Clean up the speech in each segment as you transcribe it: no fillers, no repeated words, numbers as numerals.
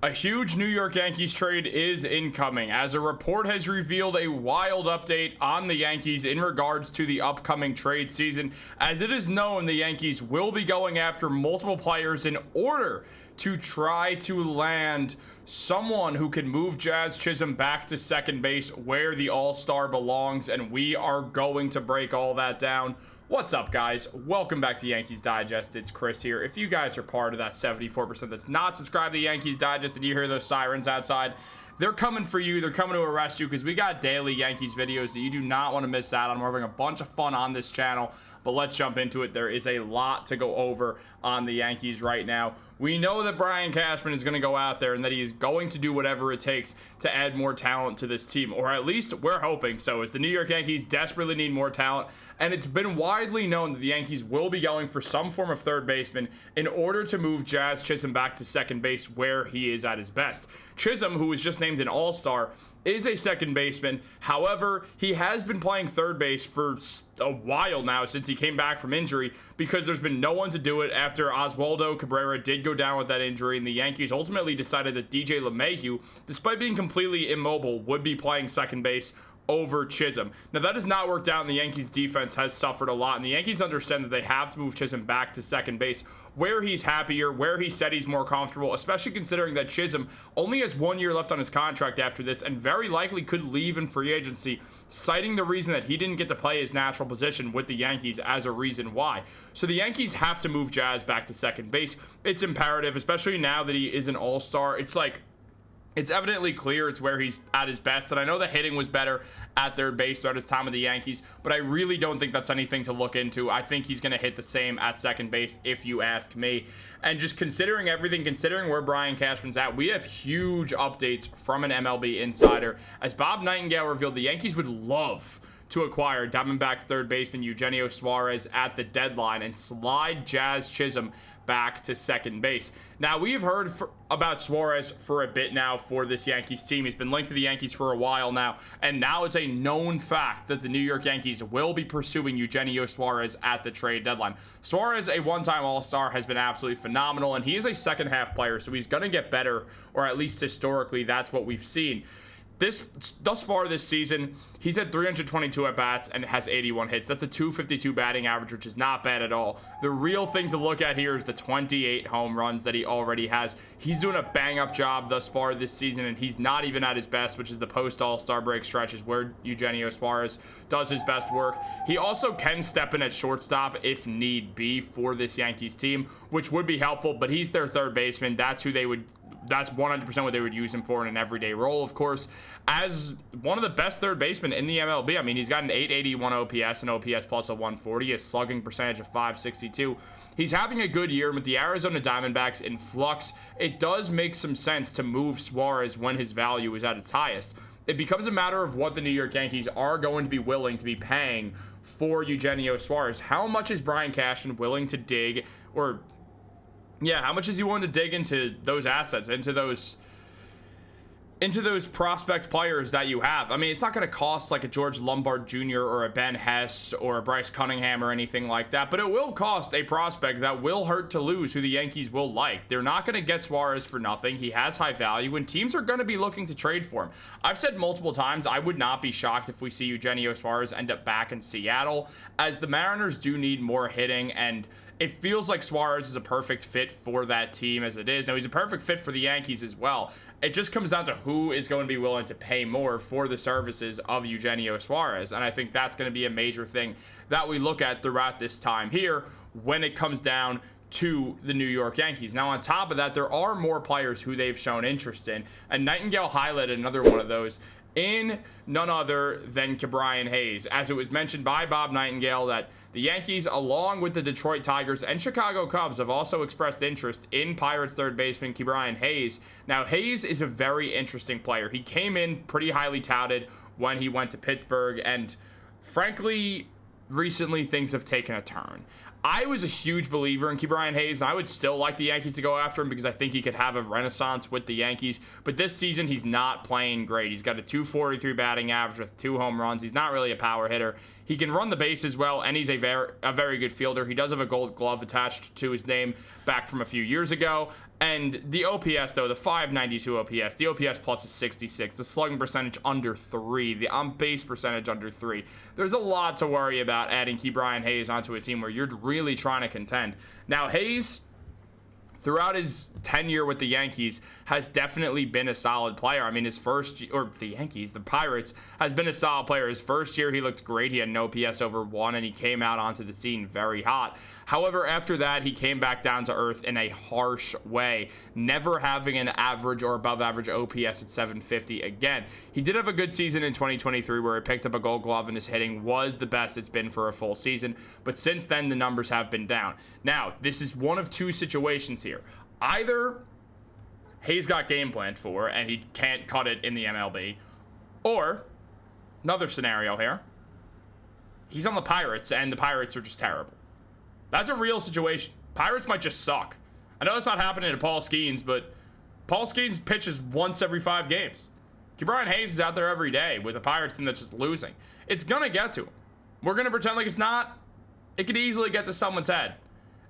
A huge New York Yankees trade is incoming, as a report has revealed a wild update on the Yankees in regards to the upcoming trade season. As it is known, the Yankees will be going after multiple players in order to try to land someone who can move Jazz Chisum back to second base where the All-Star belongs, and we are going to break all that down. What's up, guys? Welcome back to Yankees Digest. It's Chris here. If you guys are part of that 74% that's not subscribed to Yankees Digest and you hear those sirens outside, they're coming for you. They're coming to arrest you because we got daily Yankees videos that you do not want to miss out on. We're having a bunch of fun on this channel, but let's jump into it. There is a lot to go over on the Yankees right now. We know that Brian Cashman is going to go out there and that he is going to do whatever it takes to add more talent to this team, or at least we're hoping so, as the New York Yankees desperately need more talent. And it's been widely known that the Yankees will be going for some form of third baseman in order to move Jazz Chisum back to second base where he is at his best. Chisum, who was just named an All-Star, is a second baseman. However, he has been playing third base for a while now since he came back from injury, because there's been no one to do it after Oswaldo Cabrera did go down with that injury, and the Yankees ultimately decided that DJ LeMahieu, despite being completely immobile, would be playing second base over Chisum. Now, that has not worked out, and the Yankees defense has suffered a lot, and the Yankees understand that they have to move Chisum back to second base where he's happier, where he said he's more comfortable, especially considering that Chisum only has 1 year left on his contract after this and very likely could leave in free agency, citing the reason that he didn't get to play his natural position with the Yankees as a reason why. So the Yankees have to move Jazz back to second base. It's imperative, especially now that he is an All-Star. It's evidently clear it's where he's at his best, and I know the hitting was better at third base throughout his time with the Yankees, but I really don't think that's anything to look into. I think he's going to hit the same at second base, if you ask me. And just considering everything, considering where Brian Cashman's at, we have huge updates from an MLB insider, as Bob Nightingale revealed the Yankees would love to acquire Diamondbacks third baseman Eugenio Suarez at the deadline and slide Jazz Chisum back to second base. Now, we've heard about Suarez for a bit now for this Yankees team. He's been linked to the Yankees for a while now, and now it's a known fact that the New York Yankees will be pursuing Eugenio Suarez at the trade deadline. Suarez, a one-time All-Star, has been absolutely phenomenal, and he is a second-half player, so he's going to get better, or at least historically, that's what we've seen. Thus far this season, he's had 322 at-bats and has 81 hits. That's a 252 batting average, which is not bad at all. The real thing to look at here is the 28 home runs that he already has. He's doing a bang-up job thus far this season, and he's not even at his best, which is the post-All-Star break stretches where Eugenio Suarez does his best work. He also can step in at shortstop if need be for this Yankees team, which would be helpful, but he's their third baseman. That's 100% what they would use him for in an everyday role, of course. As one of the best third basemen in the MLB, I mean, he's got an 881 OPS and OPS plus a 140, a slugging percentage of 562. He's having a good year with the Arizona Diamondbacks in flux. It does make some sense to move Suarez when his value is at its highest. It becomes a matter of what the New York Yankees are going to be willing to be paying for Eugenio Suarez. How much is Brian Cashman willing to dig, or how much is he willing to dig into those assets, into those prospect players that you have? I mean, it's not going to cost like a George Lombard Jr. or a Ben Hess or a Bryce Cunningham or anything like that, but it will cost a prospect that will hurt to lose, who the Yankees will like. They're not going to get Suarez for nothing. He has high value, and teams are going to be looking to trade for him. I've said multiple times, I would not be shocked if we see Eugenio Suarez end up back in Seattle, as the Mariners do need more hitting, and it feels like Suarez is a perfect fit for that team as it is. Now, he's a perfect fit for the Yankees as well. It just comes down to who is going to be willing to pay more for the services of Eugenio Suarez. And I think that's going to be a major thing that we look at throughout this time here when it comes down to the New York Yankees. Now, on top of that, there are more players who they've shown interest in, and Nightingale highlighted another one of those in none other than Ke'Bryan Hayes, as it was mentioned by Bob Nightingale that the Yankees, along with the Detroit Tigers and Chicago Cubs, have also expressed interest in Pirates third baseman Ke'Bryan Hayes. Now, Hayes is a very interesting player. He came in pretty highly touted when he went to Pittsburgh, and frankly, recently things have taken a turn. I was a huge believer in Ke'Bryan Hayes, and I would still like the Yankees to go after him because I think he could have a renaissance with the Yankees. But this season, he's not playing great. He's got a 243 batting average with 2 home runs. He's not really a power hitter. He can run the bases well, and he's a very good fielder. He does have a gold glove attached to his name back from a few years ago. And the OPS, though, the 592 OPS, the OPS plus is 66, the slugging percentage under 3, the on-base percentage under 3. There's a lot to worry about adding Ke'Bryan Hayes onto a team where you're really trying to contend. Now, Hayes, throughout his tenure with the Yankees, has definitely been a solid player. I mean, the Pirates, has been a solid player. His first year, he looked great. He had an OPS over 1, and he came out onto the scene very hot. However, after that, he came back down to earth in a harsh way, never having an average or above average OPS at 750 again. He did have a good season in 2023 where he picked up a gold glove, and his hitting was the best it's been for a full season. But since then, the numbers have been down. Now, this is one of two situations here. Either Hayes got game planned for and he can't cut it in the MLB, or another scenario here, he's on the Pirates and the Pirates are just terrible. That's a real situation. Pirates might just suck. I know it's not happening to Paul Skeens, but Paul Skeens pitches once every 5 games. Ke'Bryan Hayes is out there every day with a Pirates team that's just losing. It's gonna get to him. We're gonna pretend like it's not. It could easily get to someone's head.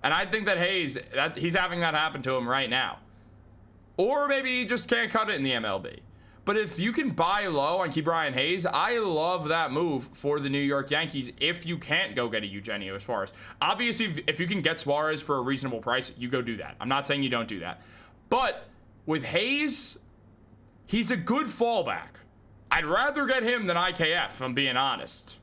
And I think that he's having that happen to him right now. Or maybe he just can't cut it in the MLB. But if you can buy low on Ke'Bryan Hayes, I love that move for the New York Yankees if you can't go get a Eugenio Suarez. Obviously, if you can get Suarez for a reasonable price, you go do that. I'm not saying you don't do that. But with Hayes, he's a good fallback. I'd rather get him than IKF, if I'm being honest.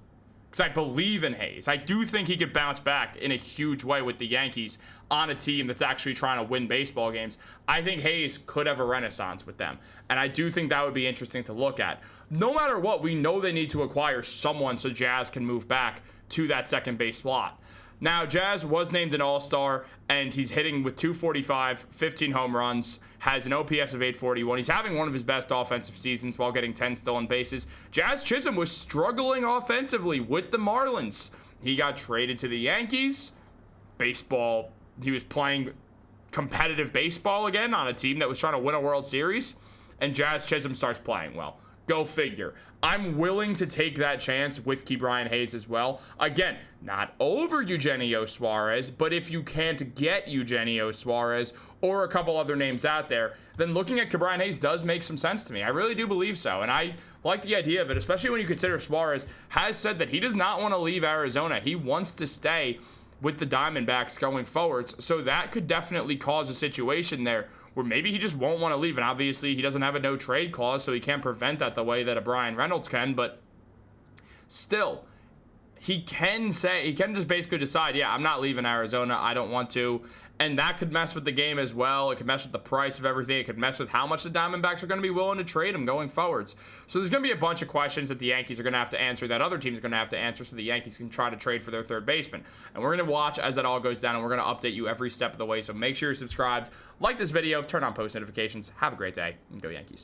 Because I believe in Hayes. I do think he could bounce back in a huge way with the Yankees on a team that's actually trying to win baseball games. I think Hayes could have a renaissance with them. And I do think that would be interesting to look at. No matter what, we know they need to acquire someone so Jazz can move back to that second base slot. Now, Jazz was named an all-star, and he's hitting with 245, 15 home runs, has an OPS of 841. He's having one of his best offensive seasons while getting 10 stolen bases. Jazz Chisum was struggling offensively with the Marlins. He got traded to the Yankees. Baseball, he was playing competitive baseball again on a team that was trying to win a World Series, and Jazz Chisum starts playing well. Go figure. I'm willing to take that chance with Ke'Bryan Hayes as well. Again, not over Eugenio Suarez, but if you can't get Eugenio Suarez or a couple other names out there, then looking at Ke'Bryan Hayes does make some sense to me. I really do believe so, and I like the idea of it, especially when you consider Suarez has said that he does not want to leave Arizona. He wants to stay with the Diamondbacks going forwards, so that could definitely cause a situation there where maybe he just won't want to leave, and obviously he doesn't have a no trade clause, so he can't prevent that the way that a Brian Reynolds can, but still, he can just basically decide, yeah, I'm not leaving Arizona, I don't want to, and that could mess with the game as well. It could mess with the price of everything. It could mess with how much the Diamondbacks are going to be willing to trade him going forwards. So there's going to be a bunch of questions that the Yankees are going to have to answer, that other teams are going to have to answer, so the Yankees can try to trade for their third baseman. And we're going to watch as that all goes down, and we're going to update you every step of the way. So make sure you're subscribed, like this video, turn on post notifications. Have a great day, and go Yankees.